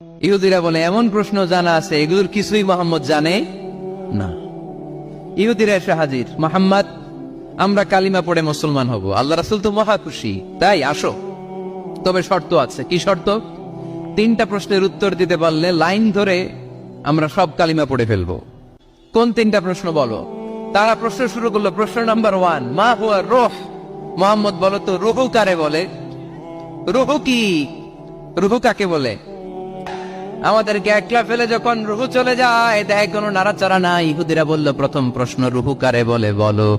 ইহুদিরা বলে এমন প্রশ্ন জানা আছে এগুলোর কিছুই মোহাম্মদ জানে না। ইহুদিরা এসে হাজির, মোহাম্মদ আমরা কালিমা পড়ে মুসলমান হব, আল্লাহ রাসূল তো মহা খুশি, তাই আসো, তবে শর্ত আছে। কি শর্ত? 3টা প্রশ্নের উত্তর দিতে পারলে লাইন ধরে আমরা সব কালিমা পড়ে ফেলবো। কোন 3টা প্রশ্ন বলো? তারা প্রশ্ন শুরু করলো। প্রশ্ন নাম্বার 1, মা হুয়া রূহ। মোহাম্মদ বলো তো রূহ কারে বলে? রূহ কি? রূহ কাকে বলে? আমাদেরকে একলা ফেলে যখন রূহ চলে যায় দেয় কোনো নাড়াচাড়া নাই। ইহুদিরা বলল প্রথম প্রশ্ন রূহ কারে বলে বলো।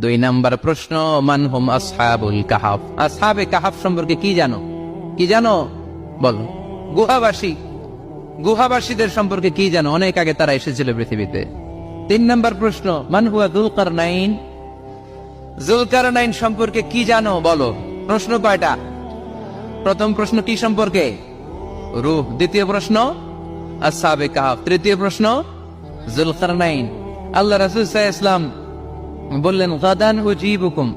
2 নাম্বার প্রশ্ন মান হুম আসহাবুল কাহাফ। আসহাবে কাহাফ সম্পর্কে কি জানো? কি জানো বলো। গুহাবাসী, গুহাবাসীদের সম্পর্কে কি জানো? অনেক আগে তারা এসেছিল পৃথিবীতে। 3 নাম্বার প্রশ্ন মান হুয়া যুলকারনাইন। যুলকারনাইন সম্পর্কে কি জানো বলো। প্রশ্ন কয়টা? প্রথম প্রশ্ন কি সম্পর্কে? রূহ। দ্বিতীয় প্রশ্ন আসহাবে কাহাফ। তৃতীয় প্রশ্ন যুলকারনাইন। আল্লাহ রাসূল সাল্লাল্লাহু আলাইহি ওয়াসাল্লাম বললেন গাদান উজিবুকুম।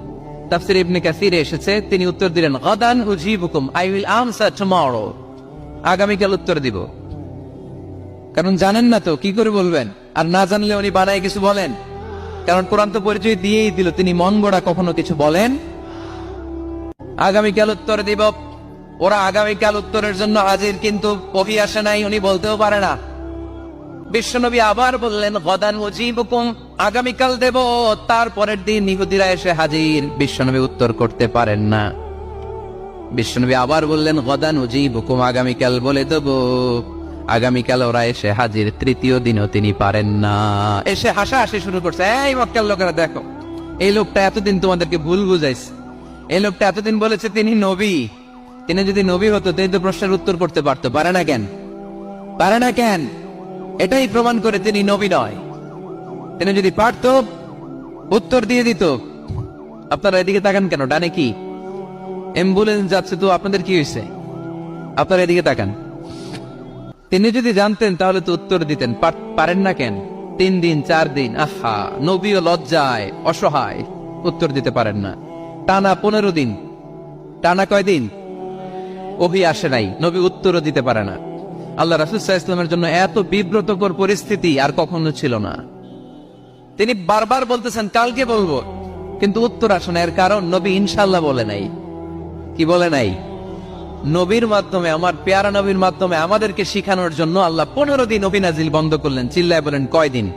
তাফসীর ইবনে কাসিরে এসেছে, তিনি উত্তর দিলেন গাদান উজিবুকুম, আই উইল আনসার টুমরো। আগামীকাল উত্তর দিব। কারণ জানেন না তো কি করে বলবেন, আর না জানলে উনি বানায় কিছু বলেন। কারণ কোরআন তো পরিচয় দিয়েই দিল, তিনি মন গড়া কখনো কিছু বলেন। আগামীকাল উত্তর দিব। ওরা আগামীকাল উত্তরের জন্য হাজির, কিন্তু ওহী আসে নাই, উনি বলতেও পারে না। বিশ্বনবী আবার বললেন গদান উজিবুকুম, আগামীকাল দেব। তারপরের দিন ইহুদিরা এসে হাজির, বিশ্বনবী উত্তর করতে পারেন না। বিশ্বনবী আবার বললেন গদান উজিবুকুম, আগামীকাল বলে দেব। আগামীকাল ওরা এসে হাজির, তৃতীয় দিনও তিনি পারেন না। এসে হাসাহাসি শুরু করছে, এই মক্কার লোকেরা দেখো, এই লোকটা এতদিন তোমাদেরকে ভুল বুঝাইছে। এই লোকটা এতদিন বলেছে তিনি নবী। তিনি যদি নবী হতো তিনি তো প্রশ্নের উত্তর করতে পারতো, পারে না কেন? পারে না কেন? এটাই প্রমাণ করে তিনি নবী নয়। তিনি যদি পারত উত্তর দিয়ে দিত। আপনারা এদিকে তাকান কেন? ডানে কি অ্যাম্বুলেন্স যাচ্ছে, তো আপনাদের কি হয়েছে? আপনারা এদিকে তাকান। তিনি যদি জানতেন তাহলে তো উত্তর দিতেন, পারেন না কেন? 3 দিন 4 দিন, আহা, নবীও লজ্জায় অসহায়, উত্তর দিতে পারেন না। টানা 15 দিন, টানা কয়দিন ওহী আসে নাই, নবী উত্তরও দিতে পারে না। আল্লাহ রাসূল সাল্লাল্লাহু আলাইহি ওয়াসাল্লামের জন্য এত বিব্রতকর পরিস্থিতি আর কখনো ছিল না। তিনি বারবার বলতেছেন কালকে বলবো, কিন্তু উত্তর আসে না। এর কারণ নবী ইনশাআল্লাহ বলে নাই। কি বলে নাই? নবীর মাধ্যমে, আমার পেয়ারা নবীর মাধ্যমে আমাদেরকে শিখানোর জন্য আল্লাহ 15 দিন ওহী নাজিল বন্ধ করলেন। চিল্লায় বলেন কয়দিন?